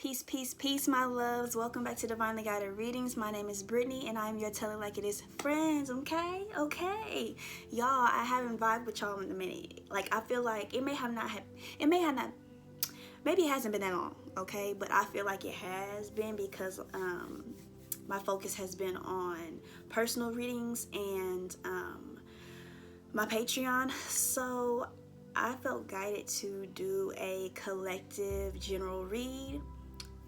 Peace, my loves. Welcome back to Divinely Guided Readings. My name is Brittany, and I'm your Tell It Like It Is friends, okay? Y'all, I haven't vibed with y'all in a minute. Like, I feel like maybe it hasn't been that long, okay? But I feel like it has been because my focus has been on personal readings and my Patreon. So I felt guided to do a collective general read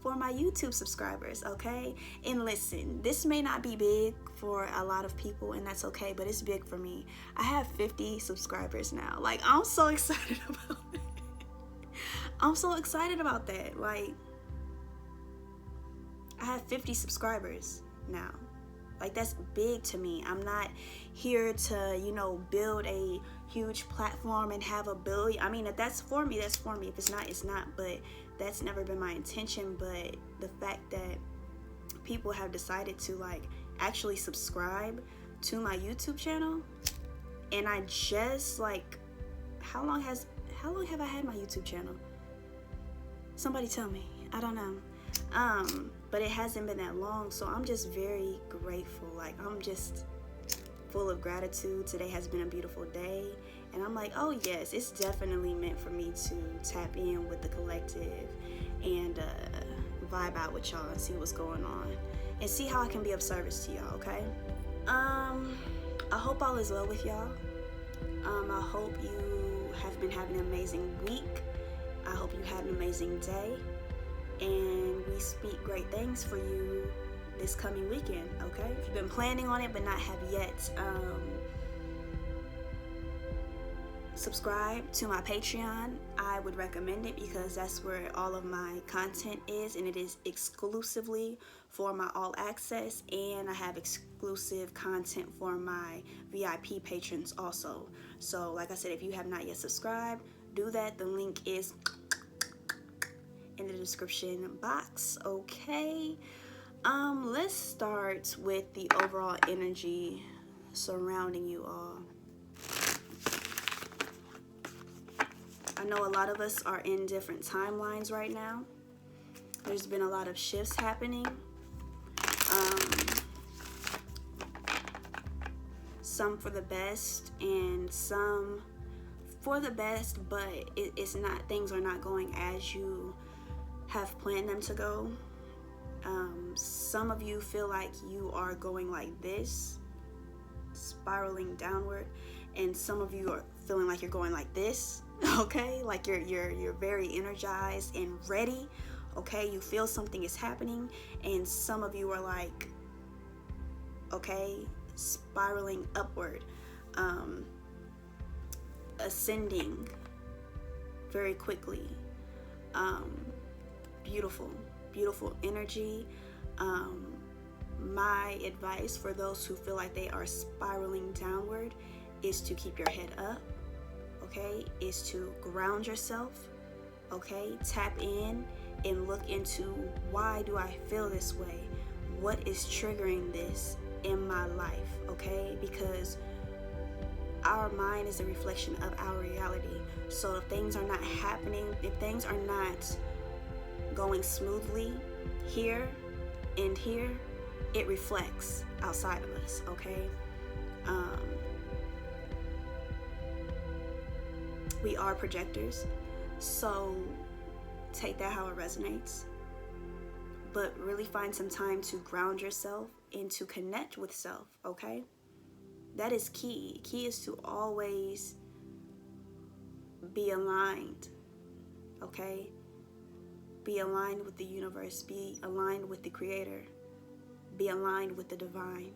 for my YouTube subscribers, okay? And listen, this may not be big for a lot of people, and that's okay, but it's big for me. I have 50 subscribers now. Like, I'm so excited about it. I'm so excited about that. Like, I have 50 subscribers now. Like, that's big to me. I'm not here to, build a huge platform and have a billion. I mean, if that's for me, that's for me. If it's not, it's not. But that's never been my intention. But the fact that people have decided to, actually subscribe to my YouTube channel, and I just, how long have I had my YouTube channel? Somebody tell me. I don't know. But it hasn't been that long, so I'm just very grateful. Like, I'm just full of gratitude. Today has been a beautiful day, and I'm like, oh yes, it's definitely meant for me to tap in with the collective and vibe out with y'all and see what's going on and see how I can be of service to y'all, okay? I hope all is well with y'all. I hope you have been having an amazing week. I hope you had an amazing day. And we speak great things for you this coming weekend, okay? If you've been planning on it but not have yet subscribed to my Patreon, I would recommend it because that's where all of my content is, and it is exclusively for my all access, and I have exclusive content for my VIP patrons also. So like I said, if you have not yet subscribed, do that. The link is in the description box, okay? Let's start with the overall energy surrounding you all. I know a lot of us are in different timelines right now. There's been a lot of shifts happening. Some for the best and some for the best, but it's not, things are not going as you have planned them to go. Some of you feel like you are going like this, spiraling downward, and some of you are feeling like you're going like this, okay? Like you're very energized and ready, okay? You feel something is happening, and some of you are like, okay, spiraling upward, ascending very quickly. Beautiful energy. My advice for those who feel like they are spiraling downward is to keep your head up, okay? Is to ground yourself, okay? Tap in and look into, why do I feel this way? What is triggering this in my life, okay? Because our mind is a reflection of our reality. So if things are not happening, if things are not going smoothly here and here, it reflects outside of us, okay? We are projectors, so take that how it resonates, but really find some time to ground yourself and to connect with self, okay? That is key. Key is to always be aligned, okay? Be aligned with the universe, be aligned with the creator, be aligned with the divine,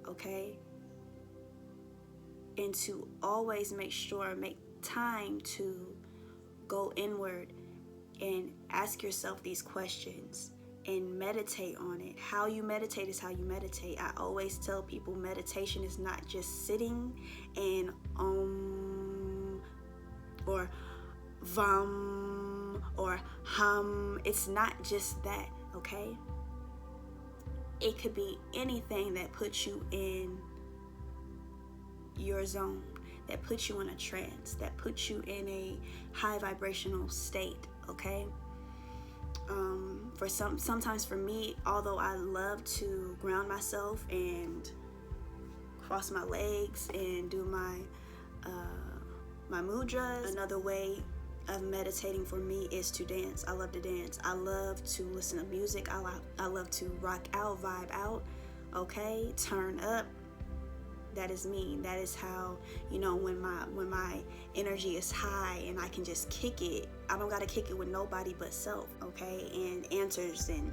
okay? And to always make time to go inward and ask yourself these questions and meditate on it. How you meditate is how you meditate. I always tell people meditation is not just sitting and or vam or hum. It's not just that, okay? It could be anything that puts you in your zone, that puts you in a trance, that puts you in a high vibrational state, okay? sometimes for me, although I love to ground myself and cross my legs and do my mudras, another way of meditating for me is to dance. I love to dance. I love to listen to music. I love to rock out, vibe out, okay, turn up. That is me. That is how, when my energy is high and I can just kick it. I don't gotta kick it with nobody but self, okay? And answers and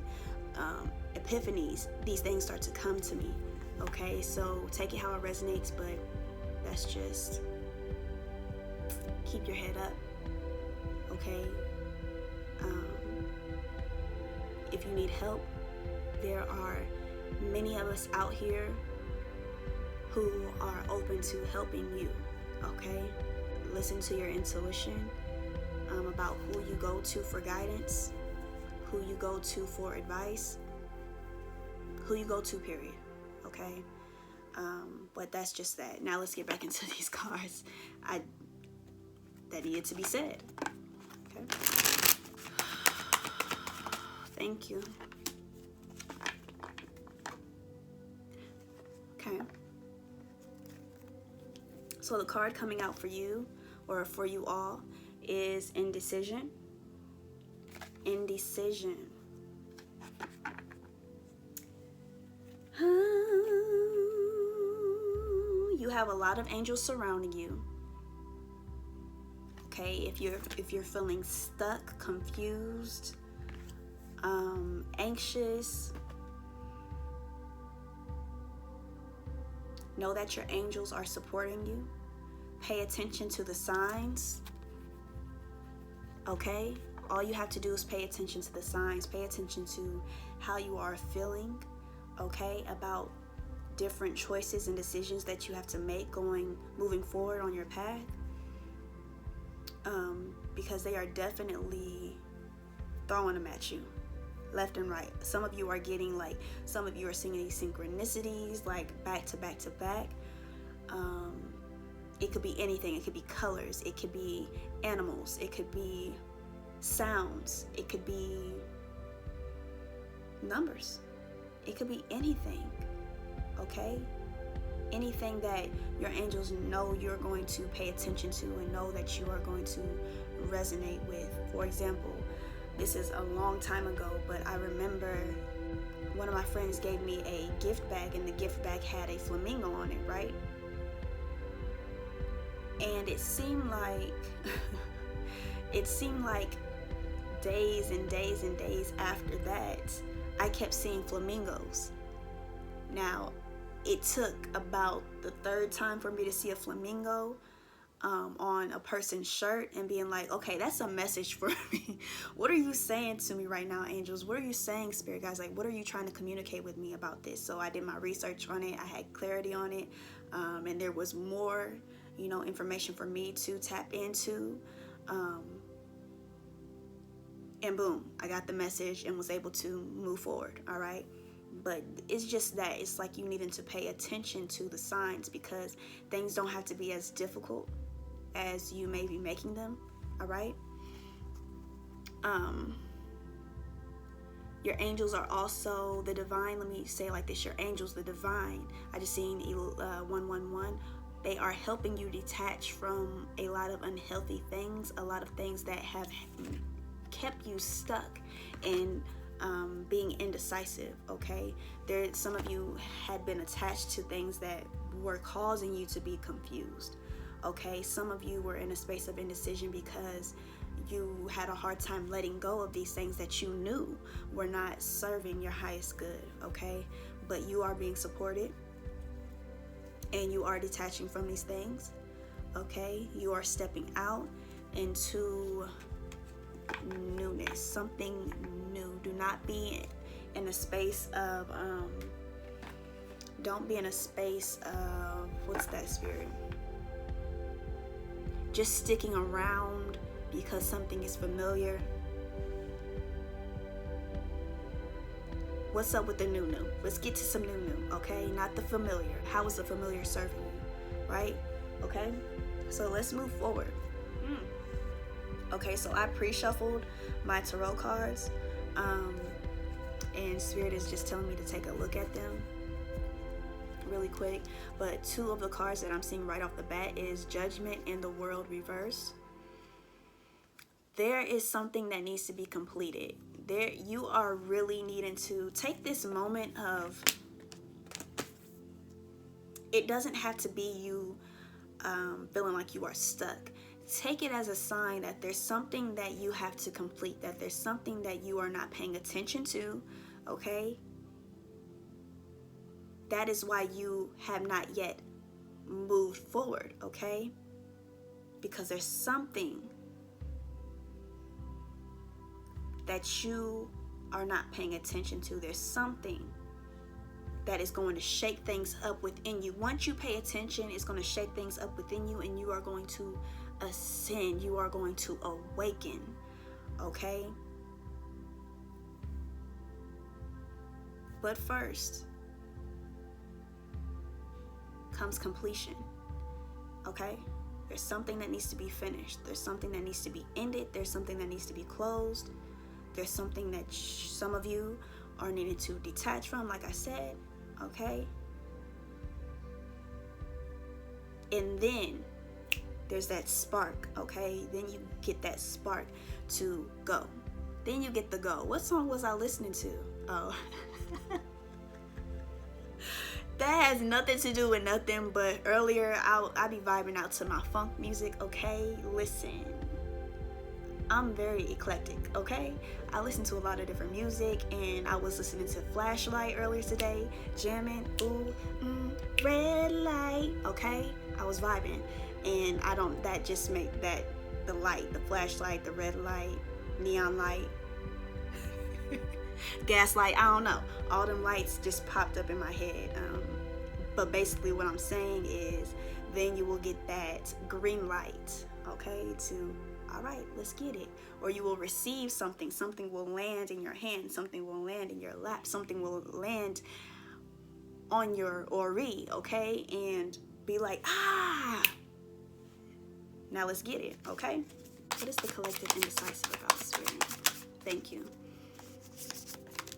epiphanies, these things start to come to me, okay? So take it how it resonates, but that's just, keep your head up, okay? If you need help, there are many of us out here who are open to helping you, okay? Listen to your intuition about who you go to for guidance, who you go to for advice, who you go to, period, okay? But that's just that. Now let's get back into these cards that needed to be said, okay? Thank you. Okay. So the card coming out for you, or for you all, is Indecision. Indecision. You have a lot of angels surrounding you. Okay, if you're feeling stuck, confused, anxious, know that your angels are supporting you. Pay attention to the signs, okay? All you have to do is pay attention to the signs. Pay attention to how you are feeling, okay, about different choices and decisions that you have to make moving forward on your path, because they are definitely throwing them at you left and right. Some of you are getting some of you are seeing these synchronicities back to back to back. It could be anything. It could be colors. It could be animals. It could be sounds. It could be numbers. It could be anything, okay? Anything that your angels know you're going to pay attention to and know that you are going to resonate with. For example, this is a long time ago, but I remember one of my friends gave me a gift bag, and the gift bag had a flamingo on it, right? And it seemed like days and days and days after that, I kept seeing flamingos. Now, it took about the third time for me to see a flamingo on a person's shirt and being like, okay, that's a message for me. What are you saying to me right now, angels? What are you saying, spirit guys? What are you trying to communicate with me about this? So I did my research on it. I had clarity on it, and there was more information for me to tap into, and boom, I got the message and was able to move forward. All right, but it's just that it's like you needing to pay attention to the signs, because things don't have to be as difficult as you may be making them. All right. Your angels are also the divine. Let me say it like this: your angels, the divine. I just seen 111. They are helping you detach from a lot of unhealthy things, a lot of things that have kept you stuck in being indecisive, okay? Some of you had been attached to things that were causing you to be confused, okay? Some of you were in a space of indecision because you had a hard time letting go of these things that you knew were not serving your highest good, okay? But you are being supported, and you are detaching from these things, okay? You are stepping out into newness, something new. Do not be in a space of, don't be in a space of, what's that, spirit? Just sticking around because something is familiar. What's up with the new? Let's get to some new, okay? Not the familiar. How is the familiar serving you, right? Okay, so let's move forward. Okay, so I pre-shuffled my tarot cards. and Spirit is just telling me to take a look at them really quick. But two of the cards that I'm seeing right off the bat is Judgment and the World reverse. There is something that needs to be completed. There, you are really needing to take this moment of, it doesn't have to be you feeling like you are stuck. Take it as a sign that there's something that you have to complete, that there's something that you are not paying attention to, okay? That is why you have not yet moved forward, okay? Because there's something that you are not paying attention to. There's something that is going to shake things up within you. Once you pay attention, it's going to shake things up within you, and you are going to ascend. You are going to awaken, okay? But first comes completion, okay? There's something that needs to be finished. There's something that needs to be ended. There's something that needs to be closed. There's something that some of you are needing to detach from, like I said, okay? And then there's that spark, okay? Then you get that spark to go. Then you get the go. What song was I listening to? Oh. That has nothing to do with nothing, but earlier I'll be vibing out to my funk music, okay? Listen, I'm very eclectic, okay? I listen to a lot of different music, and I was listening to Flashlight earlier today, jamming, ooh, red light, okay? I was vibing, and that just make that, the light, the flashlight, the red light, neon light, gaslight, I don't know. All them lights just popped up in my head. But basically what I'm saying is, then you will get that green light, okay, to, all right, let's get it. Or you will receive something. Something will land in your hand. Something will land in your lap. Something will land on your ori, okay, and be like, ah, now let's get it, okay? What is the collective indecisive about, Spirit? Thank you.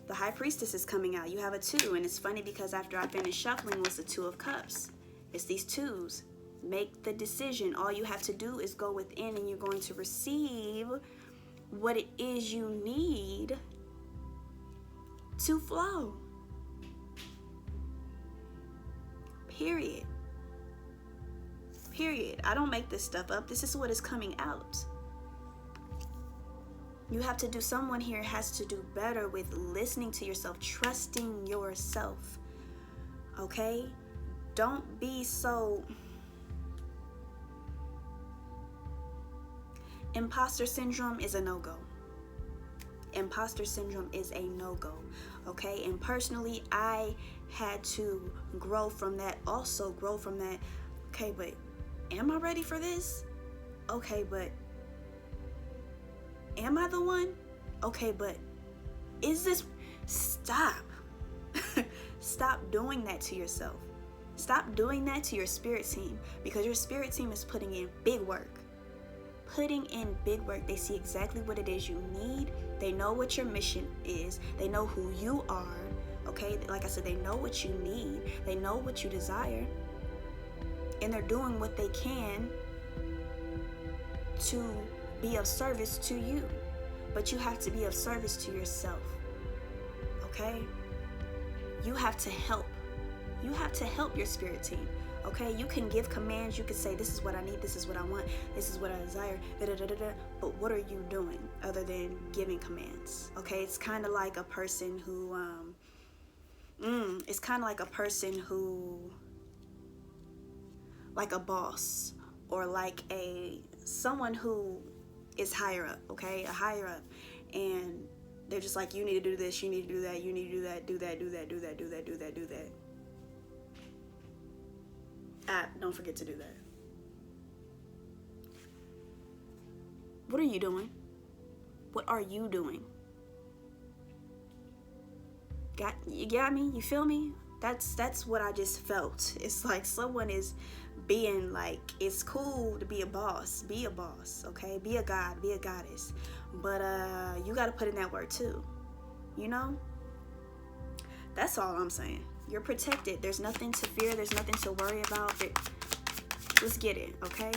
The High Priestess is coming out. You have a 2, and it's funny because after I finished shuffling was the 2 of Cups. It's these 2s. Make the decision. All you have to do is go within, and you're going to receive what it is you need to flow. Period. Period. I don't make this stuff up. This is what is coming out. You have to do, someone here has to do better with listening to yourself, trusting yourself, okay? Don't be so... Imposter syndrome is a no-go. Imposter syndrome is a no-go, okay? And personally, I had to grow from that, also grow from that. Okay, but am I ready for this? Okay, but am I the one? Okay, but is this... Stop. Stop doing that to yourself. Stop doing that to your spirit team, because your spirit team is putting in big work. Putting in big work. They see exactly what it is you need. They know what your mission is. They know who you are. Okay, like I said, they know what you need. They know what you desire. And they're doing what they can to be of service to you. But you have to be of service to yourself. Okay? You have to help. You have to help your spirit team. Okay? You can give commands. You can say, this is what I need. This is what I want. This is what I desire. But what are you doing other than giving commands? Okay? It's kind of like a person who, like a boss, or like someone who is higher up, okay? A higher up. And they're just like, you need to do this, you need to do that, you need to do that, do that, do that, do that, do that, do that, do that. Don't forget to do that. What are you doing? What are you doing? You got me? You feel me? That's what I just felt. It's like someone is being like, it's cool to be a boss, okay? Be a god, be a goddess. But you got to put in that work too. You know? That's all I'm saying. You're protected. There's nothing to fear. There's nothing to worry about. Just get it, okay?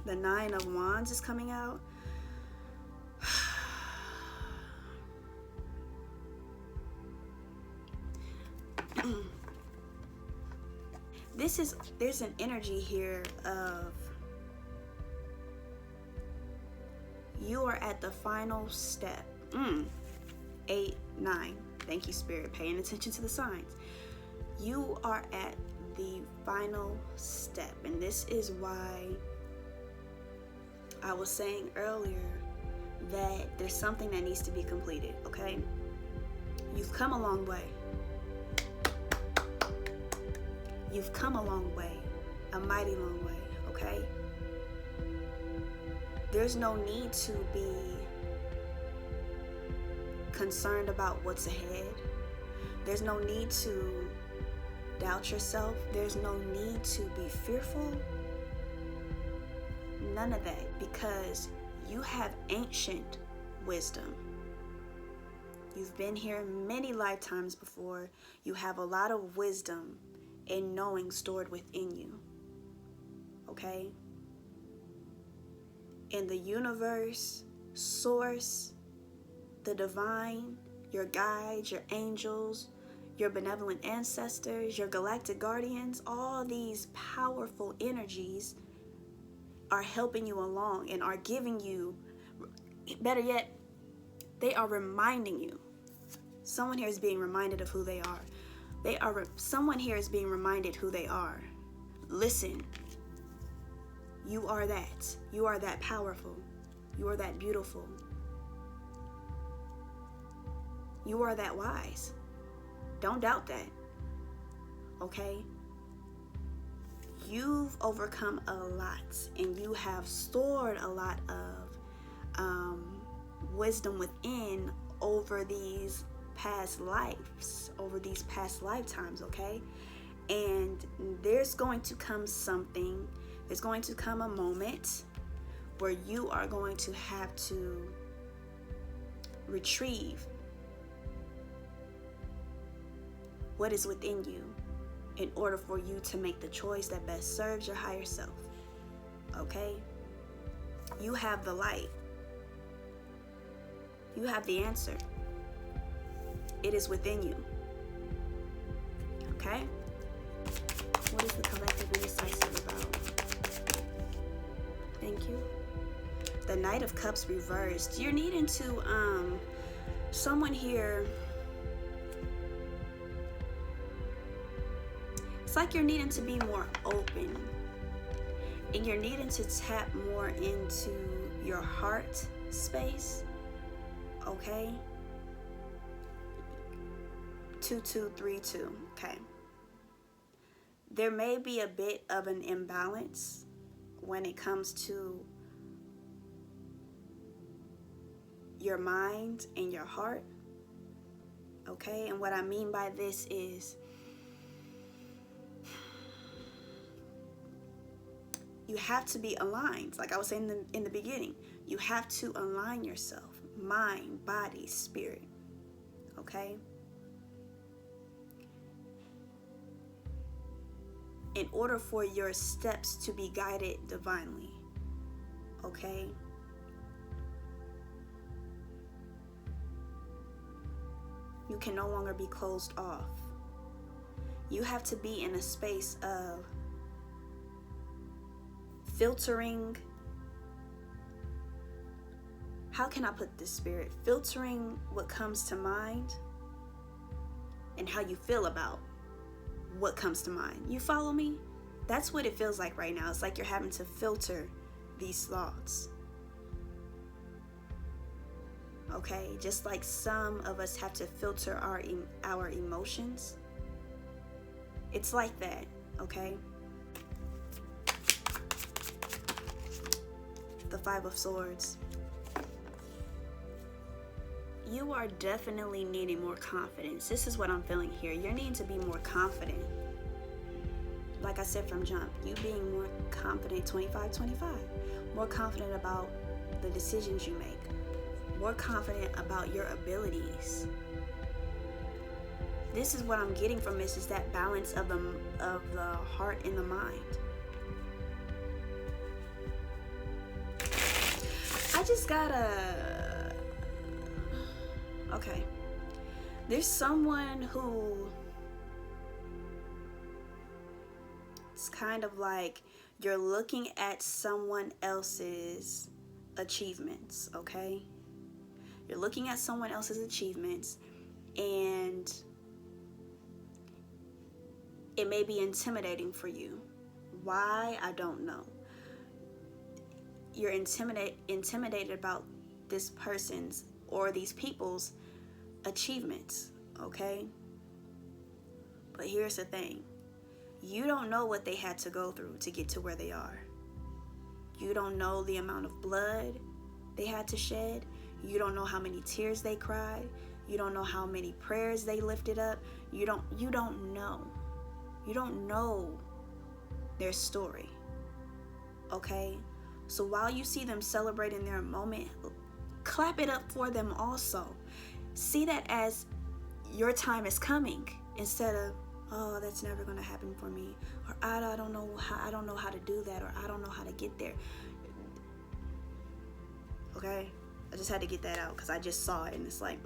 The 9 of Wands is coming out. There's an energy here of you are at the final step. 8, 9. Thank you, Spirit. Paying attention to the signs. You are at the final step. And this is why I was saying earlier that there's something that needs to be completed, okay? You've come a long way. You've come a long way. A mighty long way, okay? There's no need to be concerned about what's ahead. There's no need to doubt yourself. There's no need to be fearful. None of that, because you have ancient wisdom. You've been here many lifetimes before. You have a lot of wisdom and knowing stored within you. Okay? In the universe, source, the divine, your guides, your angels, your benevolent ancestors, your galactic guardians, all these powerful energies are helping you along and are giving you, better yet, they are reminding you. Someone here is being reminded of who they are. Someone here is being reminded who they are. Listen, you are that. You are that powerful. You are that beautiful. You are that wise. Don't doubt that. Okay? You've overcome a lot, and you have stored a lot of wisdom within over these past lives, over these past lifetimes, okay? And there's going to come something, there's going to come a moment where you are going to have to retrieve what is within you in order for you to make the choice that best serves your higher self. Okay? You have the light. You have the answer. It is within you. Okay? What is the collective indecisive about? Thank you. The Knight of Cups reversed. You're needing to, someone here, it's like you're needing to be more open, and you're needing to tap more into your heart space. Okay? 2232. Okay. There may be a bit of an imbalance when it comes to your mind and your heart. Okay? And what I mean by this is you have to be aligned. Like I was saying in the beginning, you have to align yourself, mind, body, spirit. Okay? In order for your steps to be guided divinely. Okay? You can no longer be closed off. You have to be in a space of filtering. How can I put this, Spirit? Filtering what comes to mind and how you feel about what comes to mind. You follow me? That's what it feels like right now. It's like you're having to filter these thoughts. Okay? Just like some of us have to filter our emotions. It's like that, okay? The 5 of Swords. You are definitely needing more confidence. This is what I'm feeling here. You're needing to be more confident. Like I said from jump, you being more confident, 25-25. More confident about the decisions you make. more confident about your abilities. This is what I'm getting from this, is that balance of the heart and the mind. I just gotta, okay. There's someone who, it's kind of like you're looking at someone else's achievements, okay? You're looking at someone else's achievements, and it may be intimidating for you. Why? I don't know. You're intimidated about this person's or these people's achievements, okay? But here's the thing. You don't know what they had to go through to get to where they are. You don't know the amount of blood they had to shed. You don't know how many tears they cried. You don't know how many prayers they lifted up. You don't know. You don't know their story, okay? So while you see them celebrating their moment, clap it up for them also. See that as your time is coming, instead of, oh, that's never going to happen for me, or I don't know how to do that, or I don't know how to get there. Okay? I just had to get that out because I just saw it, and it's like,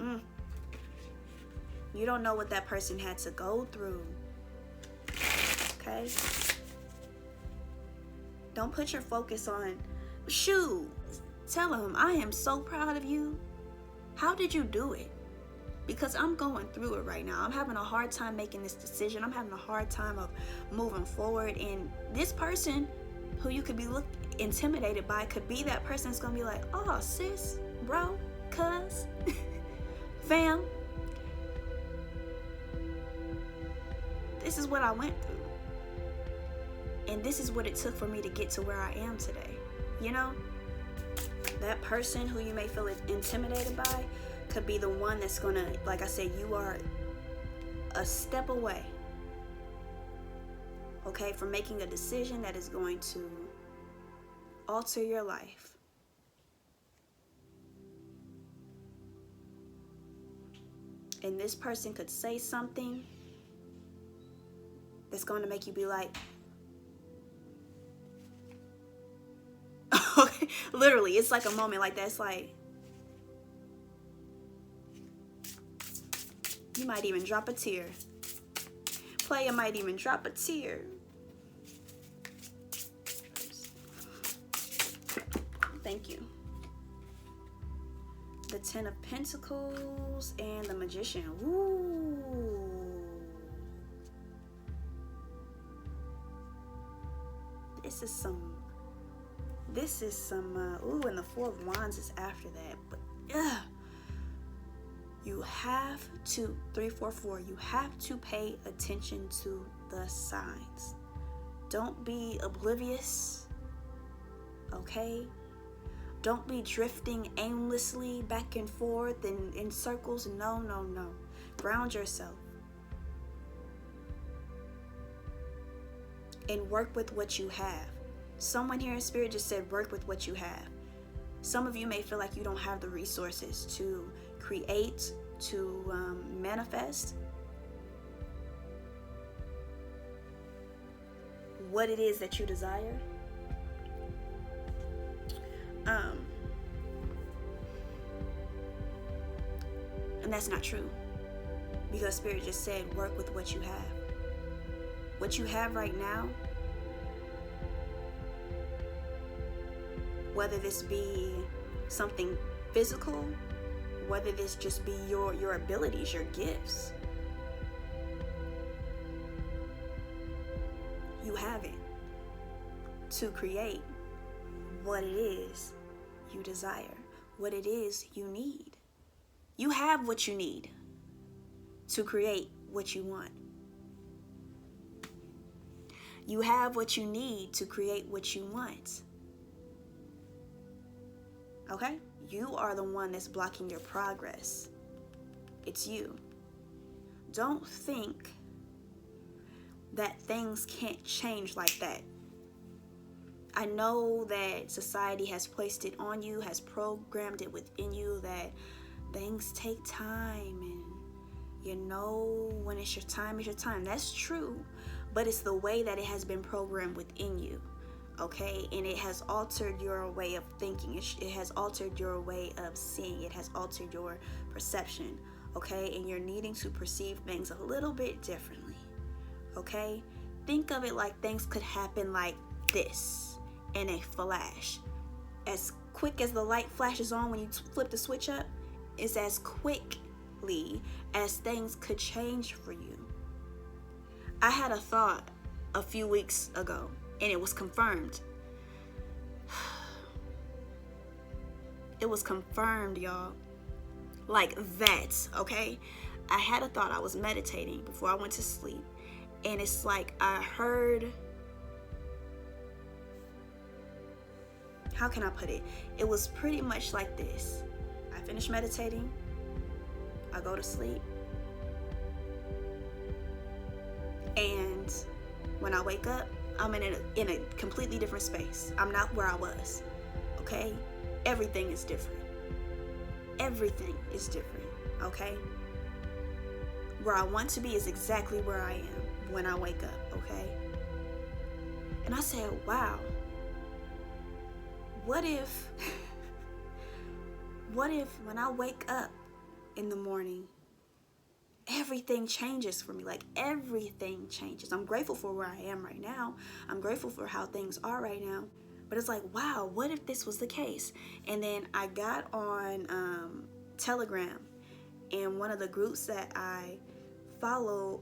you don't know what that person had to go through. Okay? Don't put your focus on, shoot, tell them, I am so proud of you. How did you do it? Because I'm going through it right now. I'm having a hard time making this decision. I'm having a hard time of moving forward. And this person who you could be intimidated by could be that person that's going to be like, oh, sis, bro, cuz, fam, this is what I went through. And this is what it took for me to get to where I am today. You know, that person who you may feel intimidated by could be the one that's gonna, like I said, you are a step away, okay, from making a decision that is going to alter your life. And this person could say something that's going to make you be like, literally, it's like a moment like that. It's like, you might even drop a tear. Player might even drop a tear. Thank you. The Ten of Pentacles and the Magician. Ooh. This is some, ooh, and the Four of Wands is after that. But, you have to, 344, you have to pay attention to the signs. Don't be oblivious, okay? Don't be drifting aimlessly back and forth and in circles. No, no, no. Ground yourself. And work with what you have. Someone here in spirit just said work with what you have. Some of you may feel like you don't have the resources to create, to manifest what it is that you desire. And that's not true, because spirit just said work with what you have. What you have right now, whether this be something physical, whether this just be your abilities, your gifts, you have it to create what it is you desire, what it is you need. You have what you need to create what you want. You have what you need to create what you want. Okay? You are the one that's blocking your progress. It's you. Don't think that things can't change like that. I know that society has placed it on you, has programmed it within you that things take time, and when it's your time, it's your time. That's true, but it's the way that it has been programmed within you, okay? And it has altered your way of thinking. It has altered your way of seeing. It has altered your perception, okay? And you're needing to perceive things a little bit differently, okay? Think of it like things could happen like this in a flash. As quick as the light flashes on when you flip the switch up, is as quickly as things could change for you. I had a thought a few weeks ago, and it was confirmed. It was confirmed, y'all. Like that, okay? I had a thought. I was meditating before I went to sleep, and it's like I heard, how can I put it? It was pretty much like this. I finish meditating, I go to sleep, and when I wake up, I'm in a completely different space. I'm not where I was, okay? Everything is different. Everything is different, okay? Where I want to be is exactly where I am when I wake up, okay? And I said, wow, what if when I wake up in the morning, everything changes for me? Like, everything changes. I'm grateful for where I am right now. I'm grateful for how things are right now. But it's like, wow, what if this was the case? And then I got on Telegram, and one of the groups that I follow,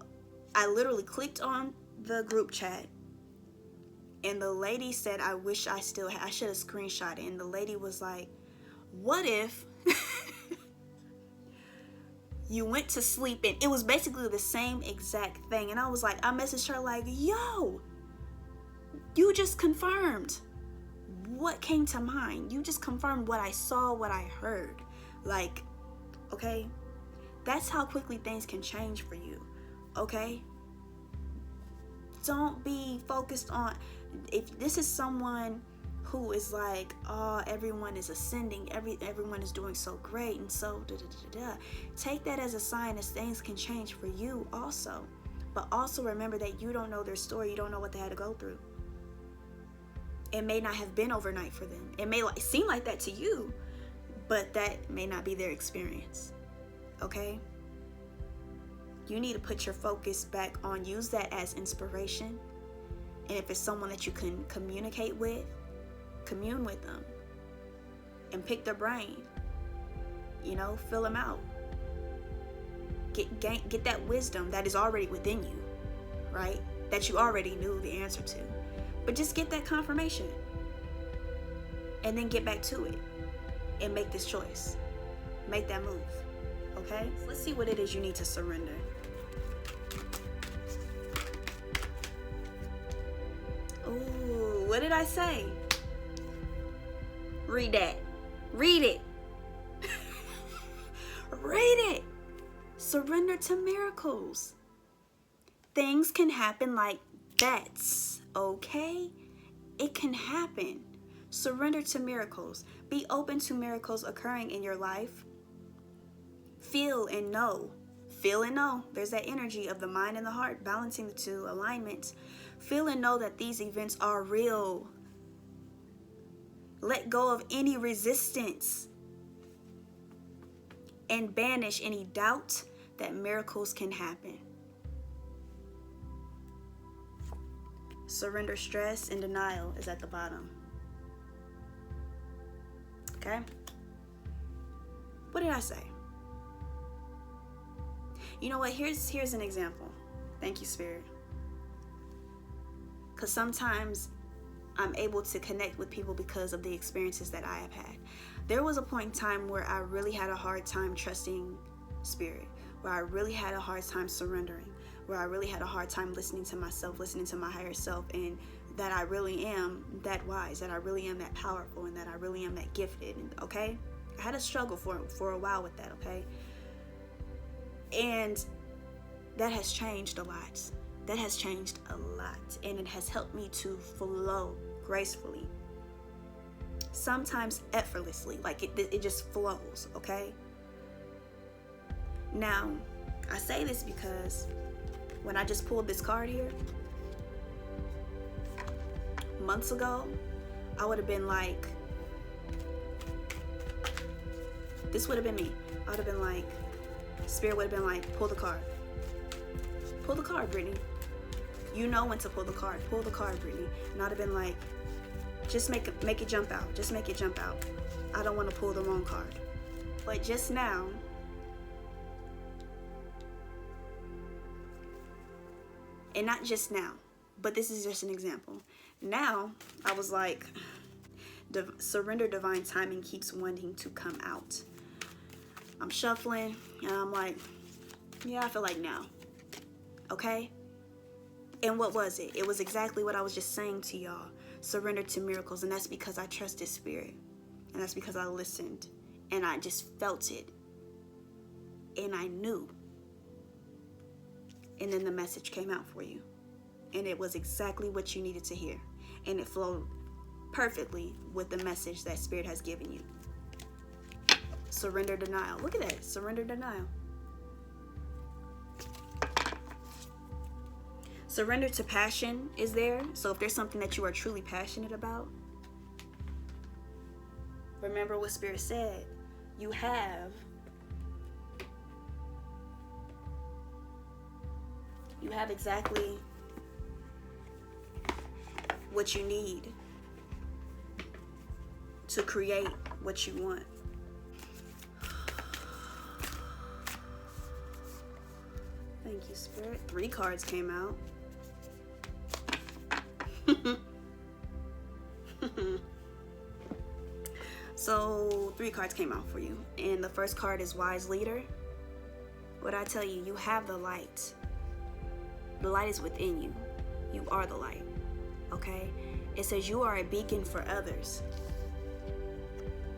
I literally clicked on the group chat, and the lady said, I wish I should have screenshot it. And the lady was like, what if you went to sleep? And it was basically the same exact thing. And I was like, I messaged her like, yo, you just confirmed what came to mind. You just confirmed what I saw, what I heard. Like, okay? That's how quickly things can change for you, okay? Don't be focused on, if this is someone who is like, oh, everyone is ascending, everyone is doing so great, and so take that as a sign that things can change for you also. But also remember that you don't know their story. You don't know what they had to go through. It may not have been overnight for them. It may seem like that to you, but that may not be their experience, okay? You need to put your focus back on, use that as inspiration. And if it's someone that you can communicate with, commune with them and pick their brain, fill them out. Get that wisdom that is already within you, right? That you already knew the answer to. But just get that confirmation and then get back to it and make this choice. Make that move, okay? Let's see what it is you need to surrender. Ooh, what did I say? Read that. Read it. Read it. Surrender to miracles. Things can happen like that, okay? It can happen. Surrender to miracles. Be open to miracles occurring in your life. Feel and know. Feel and know. There's that energy of the mind and the heart, balancing the two, alignment. Feel and know that these events are real. Let go of any resistance and banish any doubt that miracles can happen. Surrender stress and denial is at the bottom. Okay? What did I say? You know what? Here's an example. Thank you, Spirit. Because sometimes I'm able to connect with people because of the experiences that I have had. There was a point in time where I really had a hard time trusting Spirit, where I really had a hard time surrendering, where I really had a hard time listening to myself, listening to my higher self, and that I really am that wise, that I really am that powerful, and that I really am that gifted, okay? I had a struggle for a while with that, okay? And that has changed a lot. That has changed a lot, and it has helped me to flow gracefully, sometimes effortlessly, like it just flows, okay? Now, I say this because when I just pulled this card here, months ago, I would have been like, this would have been me. I would have been like, Spirit would have been like, pull the card. Pull the card, Brittany. You know when to pull the card. Pull the card, Brittany. And I'd have been like, just make it jump out. Just make it jump out. I don't want to pull the wrong card. But just now, and not just now, but this is just an example. Now, I was like, surrender divine timing keeps wanting to come out. I'm shuffling, and I'm like, yeah, I feel like now. Okay? And what was it? It was exactly what I was just saying to y'all. Surrender to miracles, and that's because I trusted Spirit. And that's because I listened, and I just felt it. And I knew. And then the message came out for you. And it was exactly what you needed to hear. And it flowed perfectly with the message that Spirit has given you. Surrender denial. Look at that. Surrender denial. Surrender to passion is there. So if there's something that you are truly passionate about, remember what Spirit said. You have exactly what you need to create what you want. Thank you, Spirit. 3 cards came out. So 3 cards came out for you. And the first card is Wise Leader. What I tell you, you have the light. The light is within you. You are the light. Okay? It says you are a beacon for others.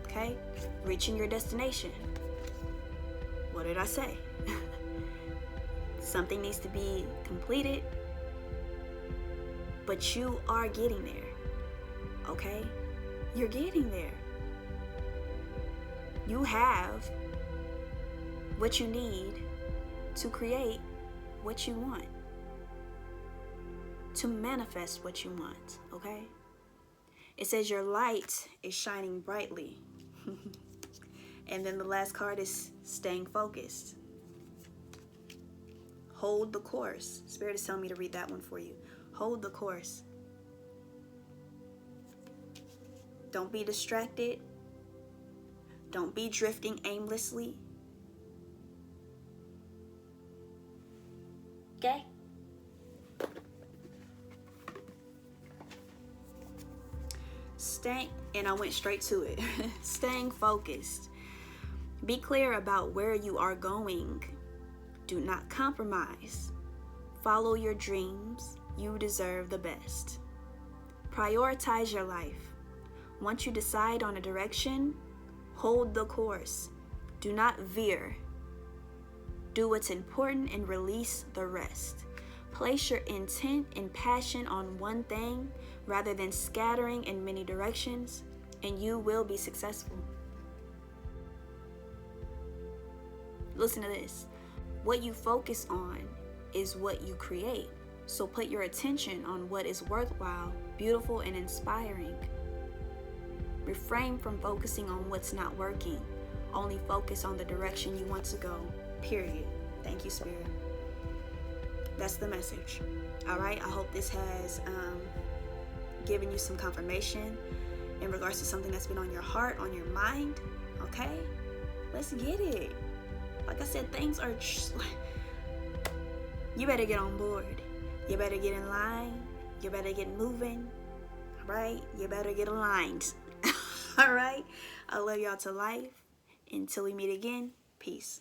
Okay? Reaching your destination. What did I say? Something needs to be completed, but you are getting there. Okay? You're getting there. You have what you need to create what you want, to manifest what you want. Okay? It says your light is shining brightly. And then the last card is staying focused. Hold the course. Spirit is telling me to read that one for you. Hold the course. Don't be distracted. Don't be drifting aimlessly. Okay? And I went straight to it. Staying focused. Be clear about where you are going. Do not compromise. Follow your dreams. You deserve the best. Prioritize your life. Once you decide on a direction, hold the course. Do not veer. Do what's important and release the rest. Place your intent and passion on one thing rather than scattering in many directions, and you will be successful. Listen to this. What you focus on is what you create. So put your attention on what is worthwhile, beautiful, and inspiring. Refrain from focusing on what's not working. Only focus on the direction you want to go, period. Thank you, Spirit. That's the message. All right, I hope this has given you some confirmation in regards to something that's been on your heart, on your mind. Okay, let's get it. Like I said, things are you better get on board. You better get in line. You better get moving. All right, you better get aligned. All right, I love y'all to life. Until we meet again, peace.